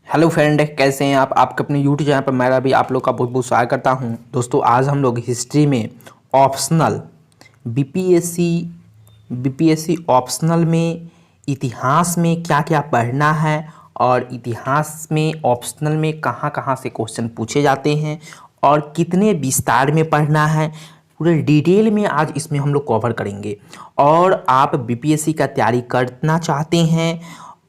Hello friend, कैसे हैं आप? आपके अपने यूट्यूब चैनल पर मेरा भी आप लोग का बहुत बहुत स्वागत करता हूं। दोस्तों, आज हम लोग हिस्ट्री में ऑप्शनल बीपीएससी बीपीएससी ऑप्शनल में इतिहास में क्या क्या पढ़ना है और इतिहास में ऑप्शनल में कहां कहां से क्वेश्चन पूछे जाते हैं और कितने विस्तार में पढ़ना है, पूरे डिटेल में आज इसमें हम लोग कवर करेंगे। और आप बीपीएससी का तैयारी करना चाहते हैं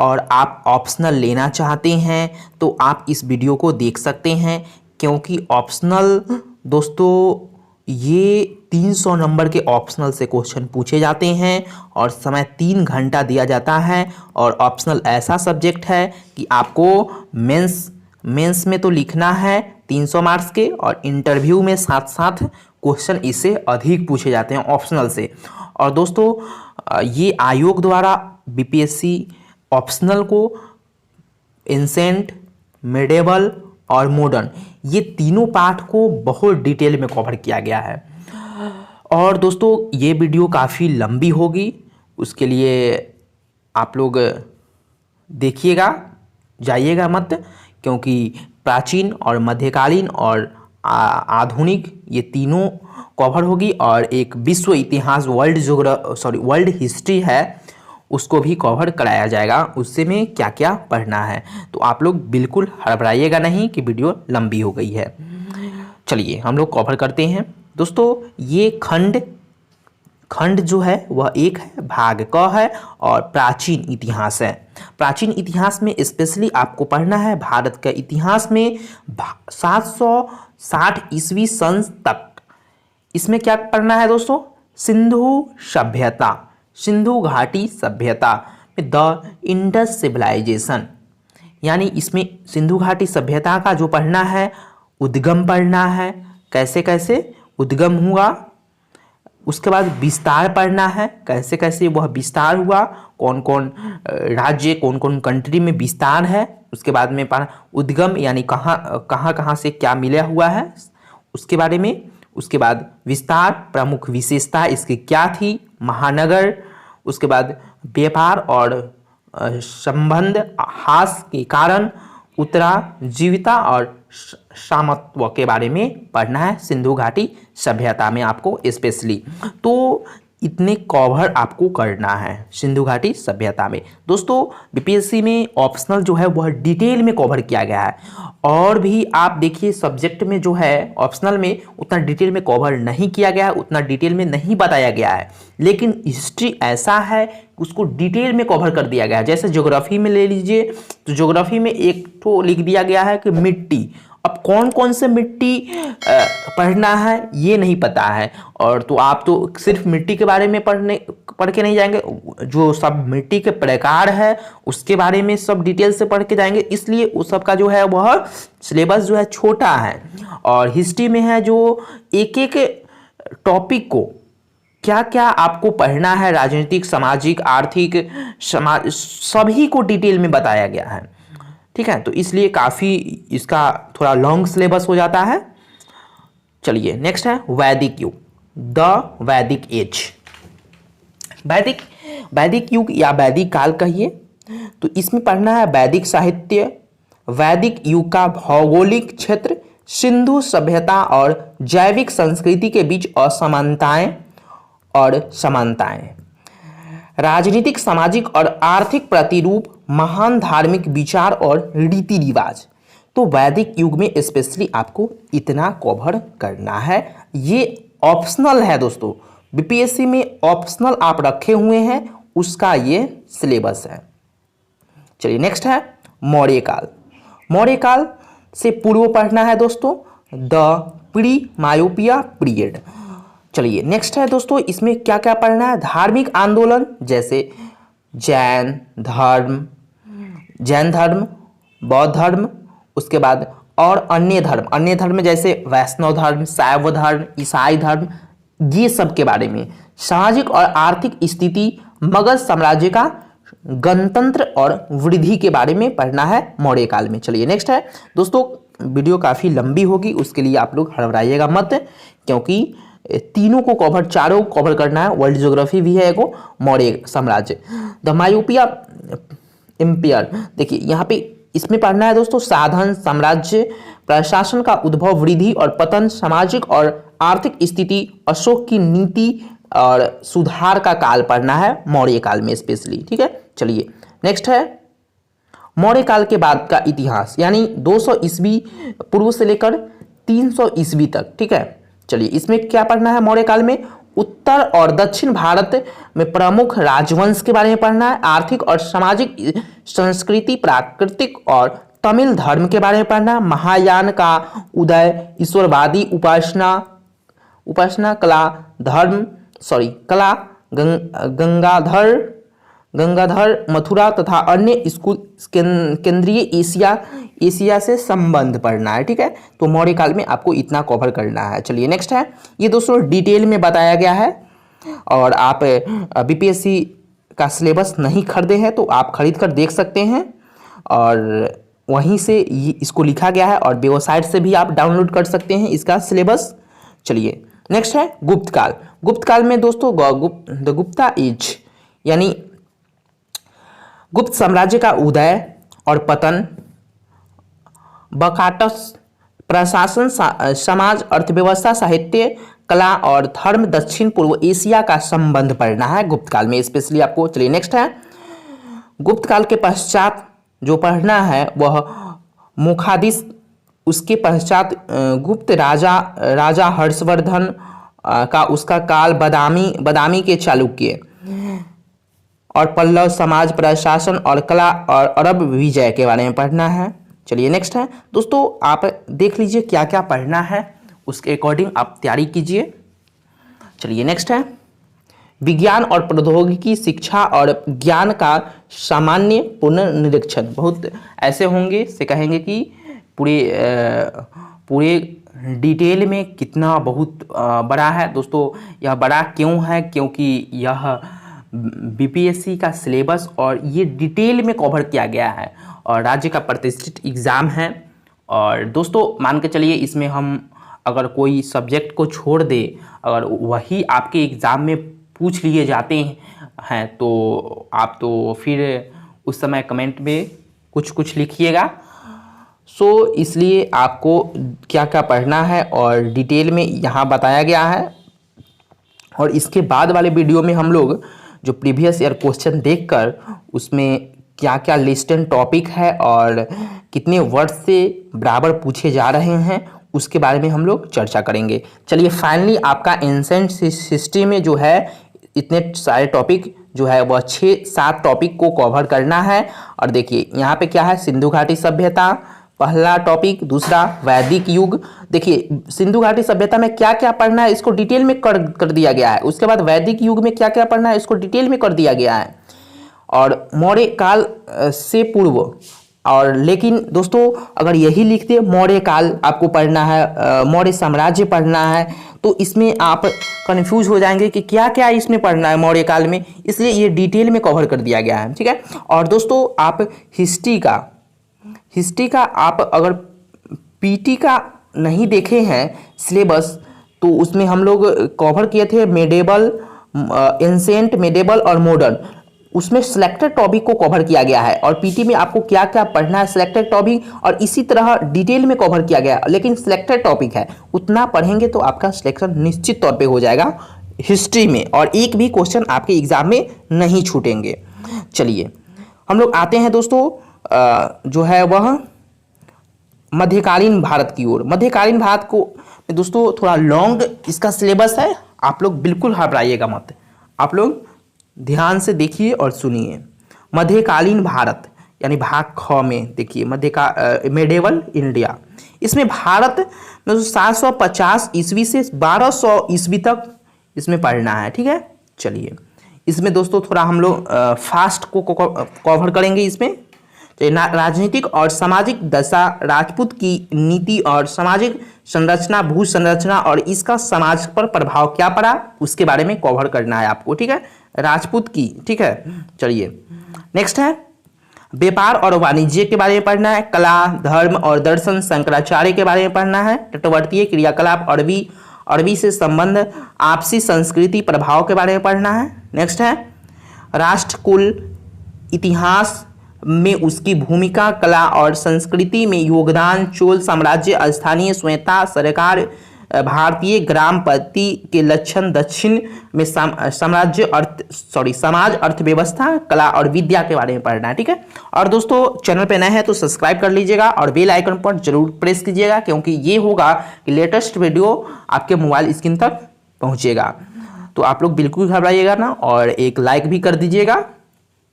और आप ऑप्शनल लेना चाहते हैं तो आप इस वीडियो को देख सकते हैं, क्योंकि ऑप्शनल दोस्तों ये 300 नंबर के ऑप्शनल से क्वेश्चन पूछे जाते हैं और समय 3 घंटा दिया जाता है। और ऑप्शनल ऐसा सब्जेक्ट है कि आपको मेंस में तो लिखना है 300 मार्क्स के, और इंटरव्यू में साथ साथ क्वेश्चन इससे अधिक पूछे जाते हैं ऑप्शनल से। और दोस्तों ये आयोग द्वारा बीपीएससी ऑप्शनल को एंसेंट, मिडेवल और मॉडर्न, ये तीनों पार्ट को बहुत डिटेल में कवर किया गया है। और दोस्तों ये वीडियो काफ़ी लंबी होगी, उसके लिए आप लोग देखिएगा, जाइएगा मत, क्योंकि प्राचीन और मध्यकालीन और आधुनिक ये तीनों कवर होगी। और एक विश्व इतिहास वर्ल्ड हिस्ट्री है, उसको भी कवर कराया जाएगा, उससे में क्या क्या पढ़ना है। तो आप लोग बिल्कुल हड़बड़ाइएगा नहीं कि वीडियो लंबी हो गई है। चलिए हम लोग कवर करते हैं। दोस्तों ये खंड जो है वह एक है, भाग क है और प्राचीन इतिहास है। प्राचीन इतिहास में स्पेशली आपको पढ़ना है भारत का इतिहास में 760 ईस्वी सन तक। इसमें क्या पढ़ना है दोस्तों? सिंधु घाटी सभ्यता में द इंडस सिविलाइजेशन, यानी इसमें सिंधु घाटी सभ्यता का जो पढ़ना है, उद्गम पढ़ना है, कैसे कैसे उद्गम हुआ। उसके बाद विस्तार पढ़ना है, कैसे कैसे वह विस्तार हुआ, कौन कौन राज्य, कौन कौन कंट्री में विस्तार है। उसके बाद में पढ़ना उद्गम, यानी कहाँ से क्या मिला हुआ है उसके बारे में। उसके बाद विस्तार, प्रमुख विशेषता इसकी क्या थी, महानगर। उसके बाद व्यापार और संबंध, हास के कारण, उत्तराजीविता और सामत्व के बारे में पढ़ना है सिंधु घाटी सभ्यता में आपको स्पेशली। तो इतने कवर आपको करना है सिंधु घाटी सभ्यता में। दोस्तों बीपीएससी में ऑप्शनल जो है वह डिटेल में कवर किया गया है, और भी आप देखिए सब्जेक्ट में जो है ऑप्शनल में उतना डिटेल में कवर नहीं किया गया है, उतना डिटेल में नहीं बताया गया है। लेकिन हिस्ट्री ऐसा है कि उसको डिटेल में कवर कर दिया गया है। जैसे ज्योग्राफी में ले लीजिए, तो ज्योग्राफी में एक तो लिख दिया गया है कि मिट्टी। अब कौन कौन से मिट्टी पढ़ना है ये नहीं पता है, और तो आप तो सिर्फ मिट्टी के बारे में पढ़ के नहीं जाएंगे, जो सब मिट्टी के प्रकार है उसके बारे में सब डिटेल से पढ़ के जाएंगे। इसलिए उस सब का जो है वह सिलेबस जो है छोटा है। और हिस्ट्री में है जो एक एक टॉपिक को क्या क्या आपको पढ़ना है, राजनीतिक, सामाजिक, आर्थिक, समाज, सभी को डिटेल में बताया गया है। ठीक है, तो इसलिए काफ़ी इसका थोड़ा लॉन्ग सिलेबस हो जाता है। चलिए नेक्स्ट है वैदिक युग, द वैदिक एज। वैदिक युग या वैदिक काल कहिए, तो इसमें पढ़ना है वैदिक साहित्य, वैदिक युग का भौगोलिक क्षेत्र, सिंधु सभ्यता और जैविक संस्कृति के बीच असमानताएं और समानताएं, राजनीतिक, सामाजिक और आर्थिक प्रतिरूप, महान धार्मिक विचार और रीति रिवाज। तो वैदिक युग में स्पेशली आपको इतना कवर करना है। ये ऑप्शनल है दोस्तों, बीपीएससी में ऑप्शनल आप रखे हुए हैं, उसका ये सिलेबस है। चलिए नेक्स्ट है मौर्य काल। मौर्य काल से पूर्व पढ़ना है दोस्तों, द प्री मायोपिया पीरियड। चलिए नेक्स्ट है दोस्तों, इसमें क्या क्या पढ़ना है? धार्मिक आंदोलन, जैसे जैन धर्म, बौद्ध धर्म, उसके बाद और अन्य धर्म जैसे वैष्णव धर्म, शैव धर्म, ईसाई धर्म, ये सब के बारे में। सामाजिक और आर्थिक स्थिति, मगध साम्राज्य का गणतंत्र और वृद्धि के बारे में पढ़ना है मौर्य काल में। चलिए नेक्स्ट है दोस्तों, वीडियो काफ़ी लंबी होगी, उसके लिए आप लोग हड़बड़ाइएगा मत, क्योंकि तीनों को कवर, चारों कवर करना है। वर्ल्ड ज्योग्राफी भी है एगो, मौर्य साम्राज्य, द मायोपिया एम्पायर। देखिए यहाँ पे इसमें पढ़ना है दोस्तों साधन, साम्राज्य, प्रशासन का उद्भव, वृद्धि और पतन, सामाजिक और आर्थिक स्थिति, अशोक की नीति और सुधार का काल पढ़ना है मौर्य काल में स्पेशली। ठीक है, चलिए नेक्स्ट है मौर्य काल के बाद का इतिहास, यानी 200 ईस्वी पूर्व से लेकर 300 ईस्वी तक। ठीक है, चलिए इसमें क्या पढ़ना है मौर्य काल में, उत्तर और दक्षिण भारत में प्रमुख राजवंश के बारे में पढ़ना है, आर्थिक और सामाजिक संस्कृति, प्राकृतिक और तमिल धर्म के बारे में पढ़ना है, महायान का उदय, ईश्वरवादी उपासना कला धर्म कला, गंगाधर मथुरा तथा अन्य स्कूल केंद्रीय एशिया से संबंध पढ़ना है। ठीक है, तो मौर्य काल में आपको इतना कवर करना है। चलिए नेक्स्ट है, ये दोस्तों डिटेल में बताया गया है और आप बीपीएससी का सिलेबस नहीं खरीदे हैं तो आप खरीद कर देख सकते हैं और वहीं से इसको लिखा गया है और वेबसाइट से भी आप डाउनलोड कर सकते हैं इसका सिलेबस। चलिए नेक्स्ट है गुप्त काल। गुप्त काल में दोस्तों द गुप्ता एज, यानी गुप्त साम्राज्य का उदय और पतन, बकाटस, प्रशासन, समाज, अर्थव्यवस्था, साहित्य, कला और धर्म, दक्षिण पूर्व एशिया का संबंध पढ़ना है गुप्त काल में स्पेशली आपको। चलिए नेक्स्ट है गुप्त काल के पश्चात जो पढ़ना है वह मुखादिस, उसके पश्चात गुप्त राजा हर्षवर्धन का उसका काल, बदामी के चालुक्य और पल्लव, समाज, प्रशासन और कला और अरब विजय के बारे में पढ़ना है। चलिए नेक्स्ट है दोस्तों, आप देख लीजिए क्या क्या पढ़ना है, उसके अकॉर्डिंग आप तैयारी कीजिए। चलिए नेक्स्ट है विज्ञान और प्रौद्योगिकी, शिक्षा और ज्ञान का सामान्य पुनर्निरीक्षण। बहुत ऐसे होंगे से कहेंगे कि पूरे डिटेल में कितना बहुत बड़ा है दोस्तों। यह बड़ा क्यों है, क्योंकि यह बीपीएससी का सिलेबस और ये डिटेल में कवर किया गया है और राज्य का प्रतिष्ठित एग्ज़ाम है। और दोस्तों मान के चलिए इसमें हम अगर कोई सब्जेक्ट को छोड़ दे, अगर वही आपके एग्ज़ाम में पूछ लिए जाते हैं तो आप तो फिर उस समय कमेंट में कुछ लिखिएगा। इसलिए आपको क्या क्या पढ़ना है और डिटेल में यहाँ बताया गया है। और इसके बाद वाले वीडियो में हम लोग जो प्रीवियस ईयर क्वेश्चन देखकर उसमें क्या क्या लिस्ट एंड टॉपिक है और कितने वर्ड से बराबर पूछे जा रहे हैं उसके बारे में हम लोग चर्चा करेंगे। चलिए फाइनली आपका एंशिएंट हिस्ट्री में जो है इतने सारे टॉपिक जो है वह 6-7 टॉपिक को कवर करना है। और देखिए यहाँ पे क्या है, सिंधु घाटी सभ्यता पहला टॉपिक, दूसरा वैदिक युग। देखिए सिंधु घाटी सभ्यता में क्या क्या पढ़ना है इसको डिटेल में कर दिया गया है। उसके बाद वैदिक युग में क्या क्या पढ़ना है इसको डिटेल में कर दिया गया है। और मौर्य काल से पूर्व, और लेकिन दोस्तों अगर यही लिख दे मौर्य काल आपको पढ़ना है, मौर्य साम्राज्य पढ़ना है, तो इसमें आप कंफ्यूज हो जाएंगे कि क्या क्या इसमें पढ़ना है मौर्य काल में, इसलिए ये डिटेल में कवर कर दिया गया है। ठीक है, और दोस्तों आप हिस्ट्री का आप अगर पीटी का नहीं देखे हैं सिलेबस तो उसमें हम लोग कवर किए थे मेडिवल, एंशिएंट, मेडिवल और मॉडर्न। उसमें सिलेक्टेड टॉपिक को कवर किया गया है और पीटी में आपको क्या क्या पढ़ना है सिलेक्टेड टॉपिक, और इसी तरह डिटेल में कवर किया गया है। लेकिन सिलेक्टेड टॉपिक है, उतना पढ़ेंगे तो आपका सिलेक्शन निश्चित तौर पे हो जाएगा हिस्ट्री में और एक भी क्वेश्चन आपके एग्जाम में नहीं छूटेंगे। चलिए हम लोग आते हैं दोस्तों जो है वह मध्यकालीन भारत की ओर। मध्यकालीन भारत को दोस्तों थोड़ा लॉन्ग इसका सिलेबस है, आप लोग बिल्कुल घबराइएगा मत, आप लोग ध्यान से देखिए और सुनिए। मध्यकालीन भारत यानी भाग ख में देखिए मेडिवल इंडिया, इसमें भारत में 750 ईस्वी से 1200 ईस्वी तक इसमें पढ़ना है। ठीक है, चलिए इसमें दोस्तों थोड़ा हम लोग फास्ट को कवर करेंगे। इसमें राजनीतिक और सामाजिक दशा, राजपूत की नीति और सामाजिक संरचना, भू संरचना और इसका समाज पर प्रभाव क्या पड़ा उसके बारे में कवर करना है आपको। ठीक है, राजपूत की। ठीक है, चलिए नेक्स्ट है व्यापार और वाणिज्य के बारे में पढ़ना है, कला, धर्म और दर्शन, शंकराचार्य के बारे में पढ़ना है, तटवर्तीय क्रियाकलाप, अरबी से संबंध, आपसी संस्कृति प्रभाव के बारे में पढ़ना है। नेक्स्ट है राष्ट्रकुल, इतिहास, में उसकी भूमिका, कला और संस्कृति में योगदान, चोल साम्राज्य, स्थानीय स्वयंता सरकार, भारतीय ग्रामपति के लक्षण, दक्षिण में समाज अर्थव्यवस्था, कला और विद्या के बारे में पढ़ना है। ठीक है, और दोस्तों चैनल पे नए हैं तो सब्सक्राइब कर लीजिएगा और बेल आइकन पर जरूर प्रेस कीजिएगा, क्योंकि ये होगा कि लेटेस्ट वीडियो आपके मोबाइल स्क्रीन तक पहुंचेगा। तो आप लोग बिल्कुल घबराइएगा ना, और एक लाइक भी कर दीजिएगा।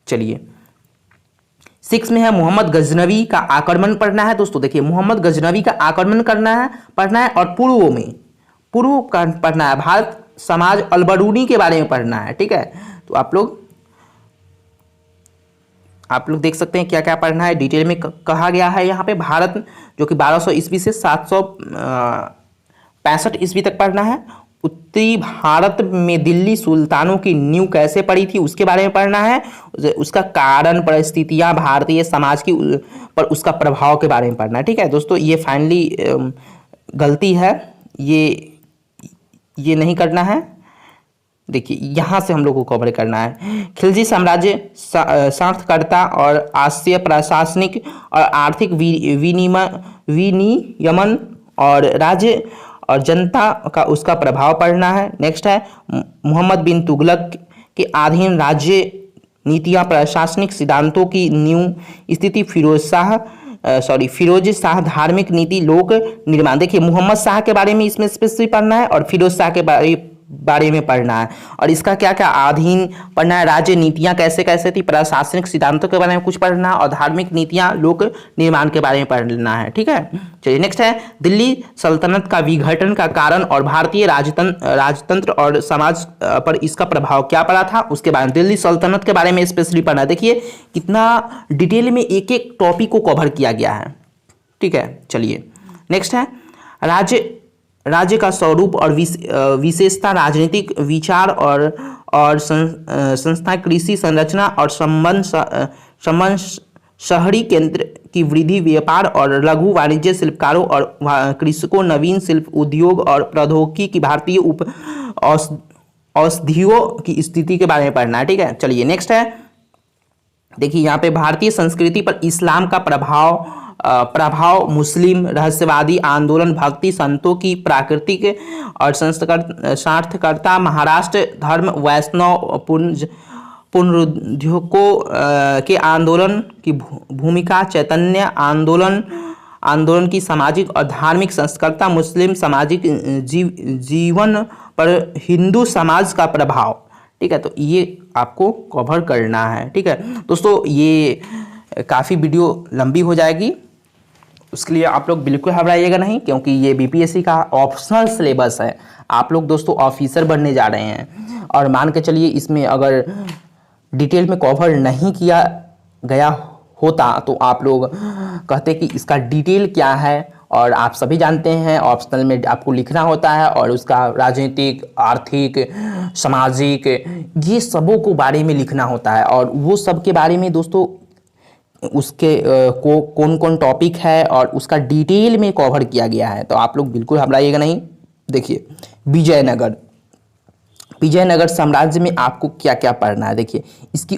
चलिए 6 में है मोहम्मद गजनवी का आक्रमण पढ़ना है। दोस्तों देखिए, मोहम्मद गजनवी का आक्रमण पढ़ना है और पूर्व का पढ़ना है, भारत समाज अलबरूनी के बारे में पढ़ना है। ठीक है, तो आप लोग देख सकते हैं क्या क्या पढ़ना है, डिटेल में कहा गया है यहाँ पे। भारत जो कि 1200 ईस्वी से 765 ईस्वी तक पढ़ना है। उत्तरी भारत में दिल्ली सुल्तानों की नींव कैसे पड़ी थी उसके बारे में पढ़ना है। उसका कारण, परिस्थितियां, भारतीय समाज की पर उसका प्रभाव के बारे में पढ़ना है। ठीक है दोस्तों, ये फाइनली गलती है, ये नहीं करना है। देखिए यहाँ से हम लोग को कवर करना है। खिलजी साम्राज्य सार्थकर्ता और आस्य प्रशासनिक और आर्थिक विनियमन और राज्य और जनता का उसका प्रभाव पढ़ना है। नेक्स्ट है मोहम्मद बिन तुगलक के अधीन राज्य नीतियाँ, प्रशासनिक सिद्धांतों की नींव, स्थिति, फिरोज शाह धार्मिक नीति, लोक निर्माण। देखिए मोहम्मद शाह के बारे में इसमें स्पेसिफिक पढ़ना है और फिरोज शाह के बारे में पढ़ना है, और इसका क्या क्या अधीन पढ़ना है, राज्य नीतियां कैसे कैसे थी, प्रशासनिक सिद्धांतों के बारे में कुछ पढ़ना है और धार्मिक नीतियां, लोक निर्माण के बारे में पढ़ना है। ठीक है, चलिए नेक्स्ट है दिल्ली सल्तनत का विघटन का कारण और भारतीय राजतंत्र और समाज पर इसका प्रभाव क्या पड़ा था उसके बारे में, दिल्ली सल्तनत के बारे में स्पेशली पढ़ना है। देखिए कितना डिटेल में एक एक टॉपिक को कवर किया गया है। ठीक है, चलिए नेक्स्ट है राज्य का स्वरूप और विशेषता, राजनीतिक विचार और संस्था, कृषि संरचना और संबंध, शहरी केंद्र की वृद्धि, व्यापार और लघु वाणिज्य, शिल्पकारों और कृषकों, नवीन शिल्प उद्योग और प्रौद्योगिकी की, भारतीय औषधियों की स्थिति के बारे में पढ़ना है। ठीक है, चलिए नेक्स्ट है, देखिए यहाँ पे भारतीय संस्कृति पर इस्लाम का प्रभाव, मुस्लिम रहस्यवादी आंदोलन, भक्ति संतों की प्राकृतिक और सार्थकता, महाराष्ट्र धर्म, वैष्णव पुनरुद्धारों के आंदोलन की भूमिका, चैतन्य आंदोलन की सामाजिक और धार्मिक संस्कृति, मुस्लिम सामाजिक जीवन पर हिंदू समाज का प्रभाव। ठीक है, तो ये आपको कवर करना है। ठीक है दोस्तों, ये काफ़ी वीडियो लंबी हो जाएगी, उसके लिए आप लोग बिल्कुल घबराइएगा नहीं, क्योंकि ये बीपीएससी का ऑप्शनल सिलेबस है। आप लोग दोस्तों ऑफिसर बनने जा रहे हैं, और मान के चलिए इसमें अगर डिटेल में कवर नहीं किया गया होता तो आप लोग कहते कि इसका डिटेल क्या है। और आप सभी जानते हैं ऑप्शनल में आपको लिखना होता है, और उसका राजनीतिक, आर्थिक, सामाजिक, ये सबों को बारे में लिखना होता है, और वो सब के बारे में दोस्तों उसके कौन कौन टॉपिक है और उसका डिटेल में कवर किया गया है। तो आप लोग बिल्कुल घबराइएगा नहीं। देखिए विजयनगर साम्राज्य में आपको क्या क्या पढ़ना है। देखिए इसकी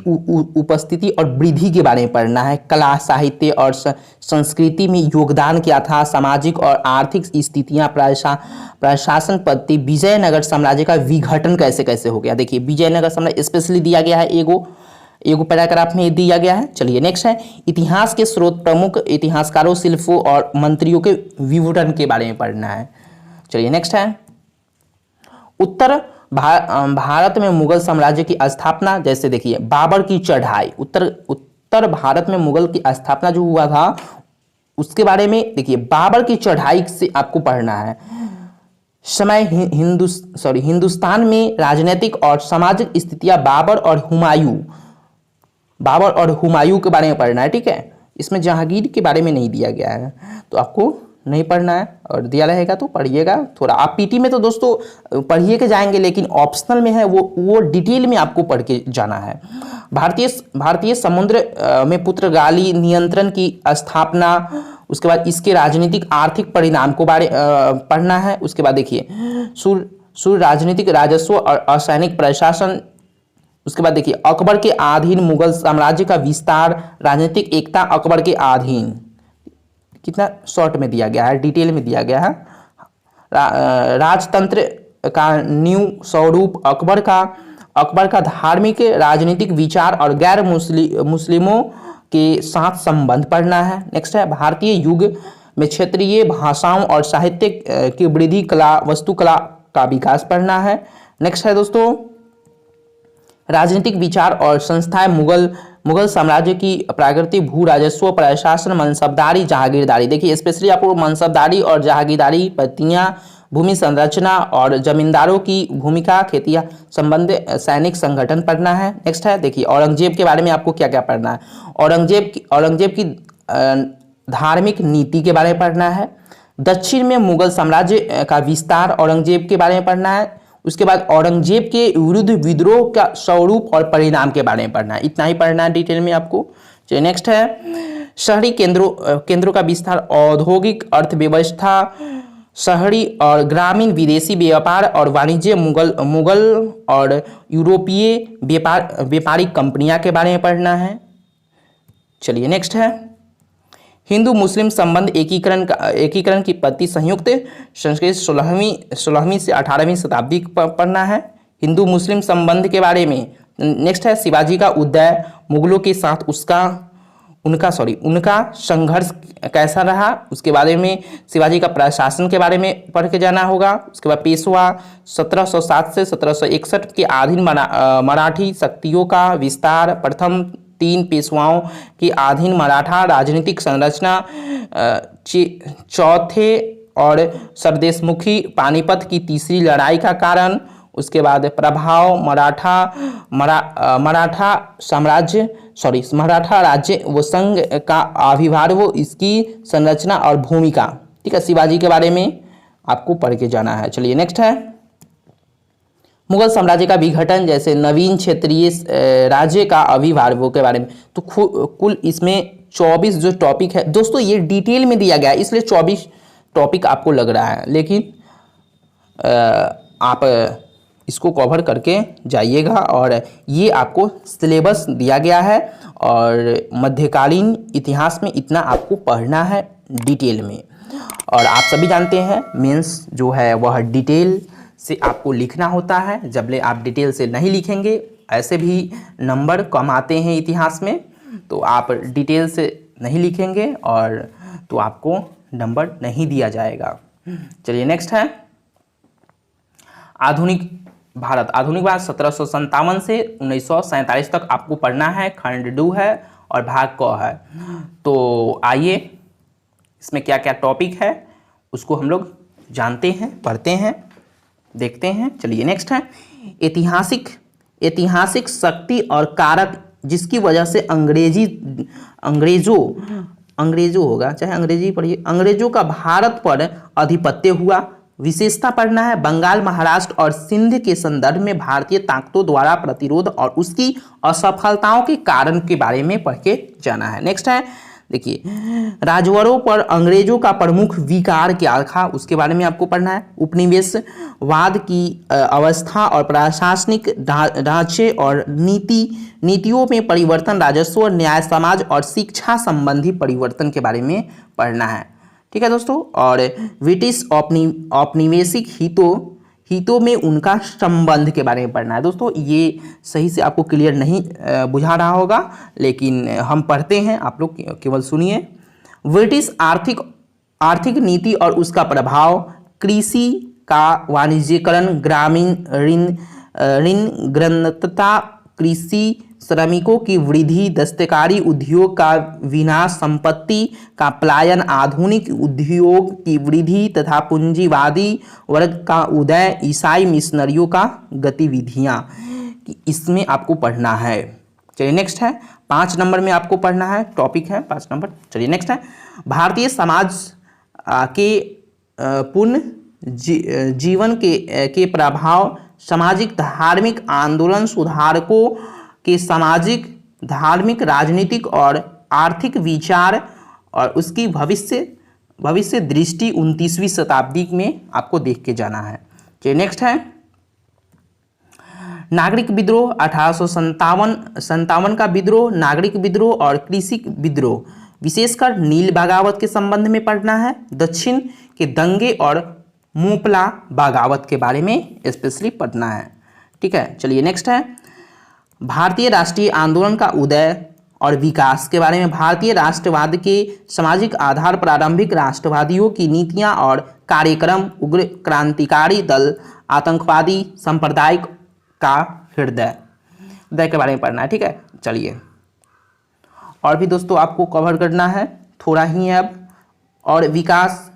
उपस्थिति और वृद्धि के बारे में पढ़ना है, कला, साहित्य और संस्कृति में योगदान क्या था, सामाजिक और आर्थिक स्थितियां, प्रशासन पद्धति, विजयनगर साम्राज्य का विघटन कैसे कैसे हो गया। देखिए विजयनगर साम्राज्य स्पेशली दिया गया है, एगो पैराग्राफ में दिया गया है। चलिए नेक्स्ट है इतिहास के स्रोत, प्रमुख इतिहासकारों, शिल्पों और मंत्रियों के विवरण के बारे में पढ़ना है। चलिए नेक्स्ट है उत्तर भारत में मुगल साम्राज्य की स्थापना। जैसे देखिए बाबर की चढ़ाई, उत्तर भारत में मुगल की स्थापना जो हुआ था उसके बारे में देखिए बाबर की चढ़ाई से आपको पढ़ना है। समय हिंदुस्तान में राजनीतिक और सामाजिक स्थितियां, बाबर और हुमायूं के बारे में पढ़ना है। ठीक है, इसमें जहांगीर के बारे में नहीं दिया गया है तो आपको नहीं पढ़ना है, और दिया रहेगा तो पढ़िएगा थोड़ा। आप पीटी में तो दोस्तों पढ़िए के जाएंगे, लेकिन ऑप्शनल में है वो डिटेल में आपको पढ़ के जाना है। भारतीय समुद्र में पुर्तगाली नियंत्रण की स्थापना, उसके बाद इसके राजनीतिक आर्थिक परिणाम को पढ़ना है। उसके बाद देखिए सूर्य राजनीतिक, राजस्व और असैनिक प्रशासन, उसके बाद देखिए अकबर के अधीन मुगल साम्राज्य का विस्तार, राजनीतिक एकता अकबर के अधीन, कितना शॉर्ट में दिया गया है, डिटेल में दिया गया है। राजतंत्र का न्यू स्वरूप, अकबर का धार्मिक राजनीतिक विचार और गैर मुस्लिमों के साथ संबंध पढ़ना है। नेक्स्ट है भारतीय युग में क्षेत्रीय भाषाओं और साहित्य की वृद्धि, कला वास्तुकला का विकास पढ़ना है। नेक्स्ट है दोस्तों राजनीतिक विचार और संस्थाएं, मुगल साम्राज्य की प्राकृतिक भू राजस्व, प्रशासन, मनसबदारी, जहागीरदारी। देखिए स्पेशली आपको मनसबदारी और जहागीरदारी, पत्तियां, भूमि संरचना और जमींदारों की भूमिका, खेतिया संबंध, सैनिक संगठन पढ़ना है। नेक्स्ट है देखिए औरंगजेब के बारे में आपको क्या क्या पढ़ना है। औरंगजेब की धार्मिक नीति के बारे में पढ़ना है। दक्षिण में मुगल साम्राज्य का विस्तार, औरंगजेब के बारे में पढ़ना है। उसके बाद औरंगजेब के विरुद्ध विद्रोह का स्वरूप और परिणाम के बारे में पढ़ना है। इतना ही पढ़ना है डिटेल में आपको। चलिए नेक्स्ट है शहरी केंद्रों का विस्तार, औद्योगिक अर्थव्यवस्था, शहरी और ग्रामीण विदेशी व्यापार और वाणिज्य, मुगल और यूरोपीय व्यापारिक कंपनियां के बारे में पढ़ना है। चलिए नेक्स्ट है हिंदू मुस्लिम संबंध, एकीकरण की पद्धति, संयुक्त संस्कृत 16वीं से 18वीं शताब्दी पढ़ना है हिंदू मुस्लिम संबंध के बारे में। नेक्स्ट है शिवाजी का उदय, मुगलों के साथ उनका संघर्ष कैसा रहा, उसके बारे में, शिवाजी का प्रशासन के बारे में पढ़ के जाना होगा। उसके बाद पेशवा 1707 से 1761 के अधीन मराठी शक्तियों का विस्तार, प्रथम 3 पेशवाओं के अधीन मराठा राजनीतिक संरचना, चौथे और सरदेशमुखी, पानीपत की तीसरी लड़ाई का कारण, उसके बाद प्रभाव मराठा राज्य व संघ का आविर्भाव, इसकी संरचना और भूमिका। ठीक है, शिवाजी के बारे में आपको पढ़ के जाना है। चलिए नेक्स्ट है मुगल साम्राज्य का विघटन, जैसे नवीन क्षेत्रीय राज्य का आविर्भाव के बारे में। तो कुल इसमें 24 जो टॉपिक है दोस्तों, ये डिटेल में दिया गया है इसलिए 24 टॉपिक आपको लग रहा है, लेकिन आप इसको कवर करके जाइएगा। और ये आपको सिलेबस दिया गया है और मध्यकालीन इतिहास में इतना आपको पढ़ना है डिटेल में। और आप सभी जानते हैं मेंस जो है वह डिटेल से आपको लिखना होता है, जबले आप डिटेल से नहीं लिखेंगे ऐसे भी नंबर कम आते हैं इतिहास में। तो आप डिटेल से नहीं लिखेंगे और तो आपको नंबर नहीं दिया जाएगा। चलिए नेक्स्ट है आधुनिक भारत 1757 से 1947 तक आपको पढ़ना है। खंड 2 है और भाग क है। तो आइए इसमें क्या क्या टॉपिक है उसको हम लोग जानते हैं, पढ़ते हैं, देखते हैं। चलिए नेक्स्ट है ऐतिहासिक शक्ति और कारक जिसकी वजह से अंग्रेजों होगा, चाहे अंग्रेजी पढ़िए, अंग्रेजों का भारत पर आधिपत्य हुआ। विशेषता पढ़ना है बंगाल, महाराष्ट्र और सिंध के संदर्भ में भारतीय ताकतों द्वारा प्रतिरोध और उसकी असफलताओं के कारण के बारे में पढ़ के जाना है। नेक्स्ट है देखिए राजवरों पर अंग्रेजों का प्रमुख विकार क्या था, उसके बारे में आपको पढ़ना है। उपनिवेशवाद की अवस्था और प्रशासनिक ढांचे और नीतियों में परिवर्तन, राजस्व, न्याय, समाज और शिक्षा संबंधी परिवर्तन के बारे में पढ़ना है। ठीक है दोस्तों। और ब्रिटिश औपनिवेशिक हितों में उनका संबंध के बारे में पढ़ना है। दोस्तों ये सही से आपको क्लियर नहीं बुझा रहा होगा, लेकिन हम पढ़ते हैं, आप लोग केवल सुनिए। ब्रिटिश आर्थिक नीति और उसका प्रभाव, कृषि का वाणिज्यीकरण, ग्रामीण ऋणग्रस्तता, कृषि श्रमिकों की वृद्धि, दस्तकारी उद्योग का विनाश, संपत्ति का पलायन, आधुनिक उद्योग की वृद्धि तथा पूंजीवादी वर्ग का उदय, ईसाई मिशनरियों का गतिविधियां, इसमें आपको पढ़ना है। चलिए नेक्स्ट है 5 नंबर में आपको पढ़ना है, टॉपिक है 5 नंबर। चलिए नेक्स्ट है भारतीय समाज के पूर्ण जीवन के प्रभाव, सामाजिक धार्मिक आंदोलन, सुधारकों के सामाजिक धार्मिक राजनीतिक और आर्थिक विचार और उसकी भविष्य दृष्टि 29वीं शताब्दी में आपको देख के जाना है। चलिए नेक्स्ट है नागरिक विद्रोह 1857 का विद्रोह, नागरिक विद्रोह और कृषि विद्रोह विशेषकर नील बगावत के संबंध में पढ़ना है। दक्षिण के दंगे और मोपला बगावत के बारे में स्पेशली पढ़ना है। ठीक है, चलिए नेक्स्ट है भारतीय राष्ट्रीय आंदोलन का उदय और विकास के बारे में। भारतीय राष्ट्रवाद के सामाजिक आधार प्रारंभिक राष्ट्रवादियों की नीतियां और कार्यक्रम, उग्र क्रांतिकारी दल, आतंकवादी सांप्रदायिक का हृदय के बारे में पढ़ना है। ठीक है, चलिए और भी दोस्तों आपको कवर करना है, थोड़ा ही है अब। और विकास,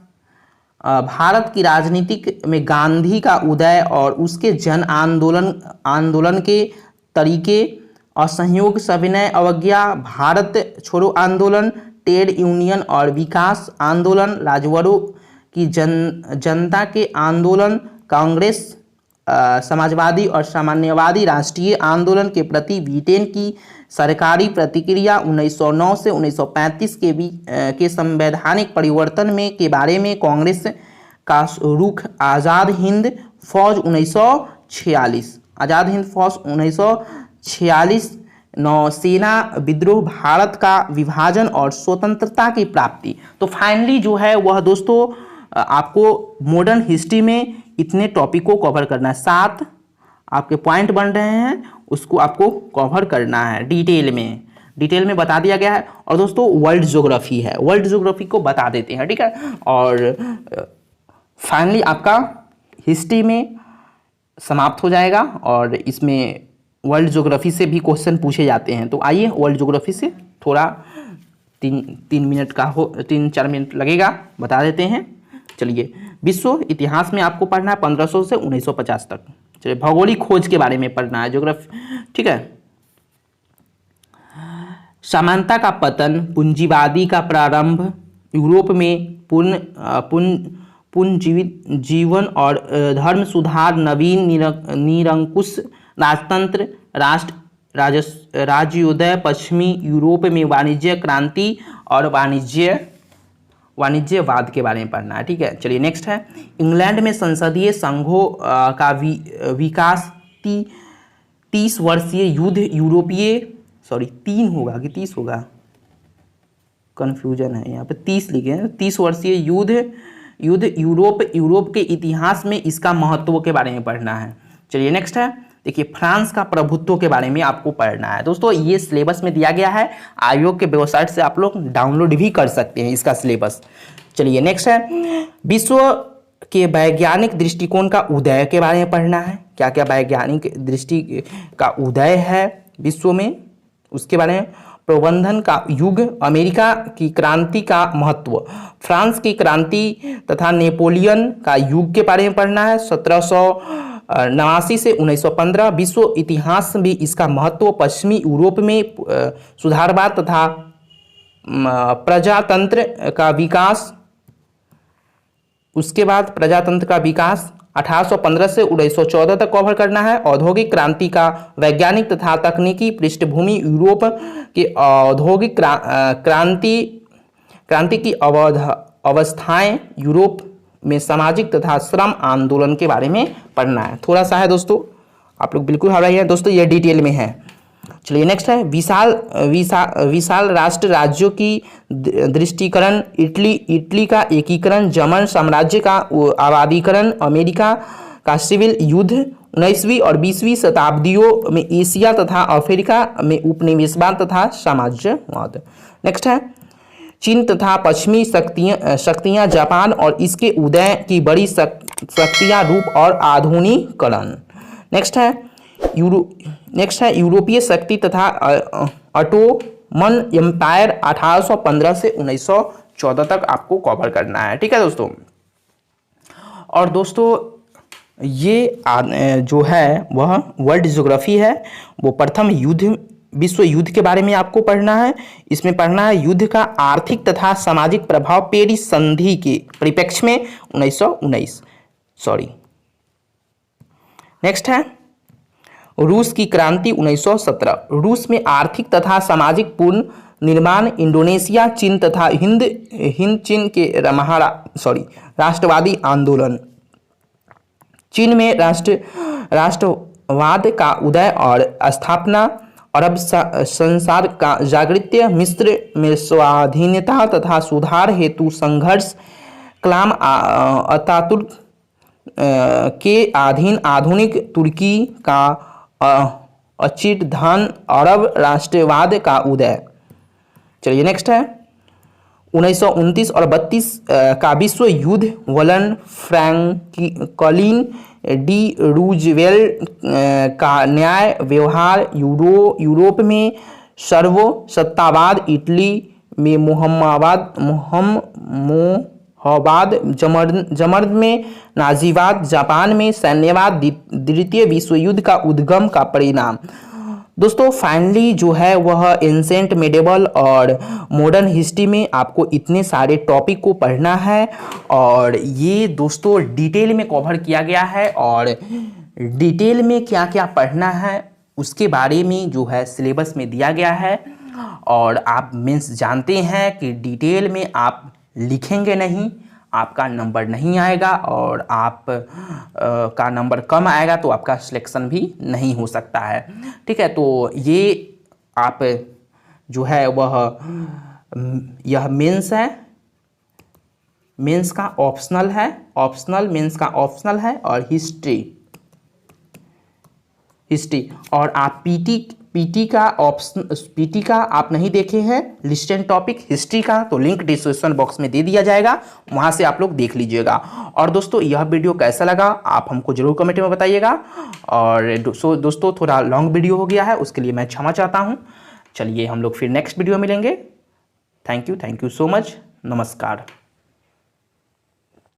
भारत की राजनीतिक में गांधी का उदय और उसके जन आंदोलन के तरीके, असहयोग, सविनय अवज्ञा, भारत छोड़ो आंदोलन, ट्रेड यूनियन और विकास आंदोलन, राजवरों की जनता के आंदोलन, कांग्रेस, समाजवादी और साम्यवादी राष्ट्रीय आंदोलन के प्रति ब्रिटेन की सरकारी प्रतिक्रिया, 1909 से 1935 के संवैधानिक परिवर्तन में के बारे में कांग्रेस का रुख, आज़ाद हिंद फौज 1946, आज़ाद हिंद फौज 1946, नौसेना विद्रोह, भारत का विभाजन और स्वतंत्रता की प्राप्ति। तो फाइनली जो है वह दोस्तों आपको मॉडर्न हिस्ट्री में इतने टॉपिक को कवर करना है। 7 आपके पॉइंट बन रहे हैं, उसको आपको कवर करना है डिटेल में बता दिया गया है। और दोस्तों वर्ल्ड ज्योग्राफी है, वर्ल्ड ज्योग्राफी को बता देते हैं। ठीक है, और फाइनली आपका हिस्ट्री में समाप्त हो जाएगा और इसमें वर्ल्ड ज्योग्राफी से भी क्वेश्चन पूछे जाते हैं। तो आइए वर्ल्ड ज्योग्राफी से थोड़ा 3-4 मिनट लगेगा, बता देते हैं। चलिए, विश्व इतिहास में आपको पढ़ना है 1500 से 1950 तक। चलिए, भौगोलिक खोज के बारे में पढ़ना है, ज्योग्राफी। ठीक है, समानता का पतन, पूंजीवादी का प्रारंभ, यूरोप में पुनर्जीवित जीवन और धर्म सुधार, नवीन निरंकुश राजतंत्र, राज्योदय, पश्चिमी यूरोप में वाणिज्य क्रांति और वाणिज्यवाद के बारे में पढ़ना है। ठीक है, चलिए नेक्स्ट है इंग्लैंड में संसदीय संघों का विकास, 30 वर्षीय युद्ध, यूरोपीय 3 होगा कि 30 होगा, कन्फ्यूजन है यहाँ पे, 30 लिखे हैं। 30 वर्षीय युद्ध यूरोप के इतिहास में इसका महत्व के बारे में पढ़ना है। चलिए नेक्स्ट है, देखिए फ्रांस का प्रभुत्व के बारे में आपको पढ़ना है। दोस्तों ये सिलेबस में दिया गया है, आयोग के वेबसाइट से आप लोग डाउनलोड भी कर सकते हैं इसका सिलेबस। चलिए नेक्स्ट है विश्व के वैज्ञानिक दृष्टिकोण का उदय के बारे में पढ़ना है। क्या क्या वैज्ञानिक दृष्टि का उदय है विश्व में, उसके बारे में। प्रबंधन का युग, अमेरिका की क्रांति का महत्व, फ्रांस की क्रांति तथा नेपोलियन का युग के बारे में पढ़ना है। 1789 से 1915, विश्व इतिहास में इसका महत्व, पश्चिमी यूरोप में सुधारवाद तथा प्रजातंत्र का विकास, उसके बाद प्रजातंत्र का विकास 1815 से 1914 तक कवर करना है। औद्योगिक क्रांति का वैज्ञानिक तथा तकनीकी पृष्ठभूमि, यूरोप के औद्योगिक क्रांति की अवस्थाएं, यूरोप में सामाजिक तथा श्रम आंदोलन के बारे में पढ़ना है। थोड़ा सा है दोस्तों, आप लोग बिल्कुल हर रही हैं दोस्तों, ये डिटेल में है। चलिए नेक्स्ट है विशाल राष्ट्र राज्यों की दृष्टिकरण, इटली का एकीकरण, जर्मन साम्राज्य का आबादीकरण, अमेरिका का सिविल युद्ध, 19वीं और 20वीं शताब्दियों में एशिया तथा अफ्रीका में उपनिवेशवाद तथा साम्राज्यवाद। नेक्स्ट है चीन तथा पश्चिमी शक्तियां, जापान और इसके उदय की बड़ी शक्तियां, रूप और आधुनिकीकरण। नेक्स्ट है यूरोपीय शक्ति तथा ऑटोमन एम्पायर 1815 से 1914 तक आपको कवर करना है। ठीक है दोस्तों, और दोस्तों ये जो है वह वर्ल्ड ज्योग्राफी है, वो प्रथम विश्व युद्ध के बारे में आपको पढ़ना है। इसमें पढ़ना है युद्ध का आर्थिक तथा सामाजिक प्रभाव पेरिस संधि के परिप्रेक्ष्य में 1919। नेक्स्ट है रूस की क्रांति 1917, रूस में आर्थिक तथा सामाजिक पूर्ण निर्माण, इंडोनेशिया, चीन तथा हिंद चीन के राष्ट्रवादी आंदोलन, चीन में वाद का उदय और स्थापना, अरब संसार का जागृत्य, मिस्र में स्वाधीनता तथा सुधार हेतु संघर्ष, कलाम अतातुर्क के अधीन आधुनिक तुर्की का अचिरधन, अरब राष्ट्रवाद का उदय। चलिए नेक्स्ट है 1929 और 32 का विश्व युद्ध, वलन फ्रैंकलिन डी रूजवेल्ट का न्याय व्यवहार, यूरोप में सर्वसत्तावाद, इटली में मोहब्बाद, जमर्द में नाजीवाद, जापान में सैन्यवाद, द्वितीय विश्व युद्ध का उद्गम का परिणाम। दोस्तों फाइनली जो है वह एंसेंट, मेडिवल और मॉडर्न हिस्ट्री में आपको इतने सारे टॉपिक को पढ़ना है और ये दोस्तों डिटेल में कवर किया गया है और डिटेल में क्या क्या पढ़ना है उसके बारे में जो है सिलेबस में दिया गया है। और आप मीन्स जानते हैं कि डिटेल में आप लिखेंगे नहीं, आपका नंबर नहीं आएगा और आप का नंबर कम आएगा तो आपका सिलेक्शन भी नहीं हो सकता है। ठीक है, तो ये आप जो है वह यह मेंस है, मेंस का ऑप्शनल है, ऑप्शनल मेंस का ऑप्शनल है और हिस्ट्री और आप पीटी का ऑप्शन, पीटी का आप नहीं देखे हैं लिस्टेड टॉपिक हिस्ट्री का, तो लिंक डिस्क्रिप्शन बॉक्स में दे दिया जाएगा, वहां से आप लोग देख लीजिएगा। और दोस्तों यह वीडियो कैसा लगा आप हमको जरूर कमेंट में बताइएगा। और दोस्तों थोड़ा लॉन्ग वीडियो हो गया है उसके लिए मैं क्षमा चाहता हूं। चलिए हम लोग फिर नेक्स्ट वीडियो मिलेंगे। थैंक यू सो मच, नमस्कार।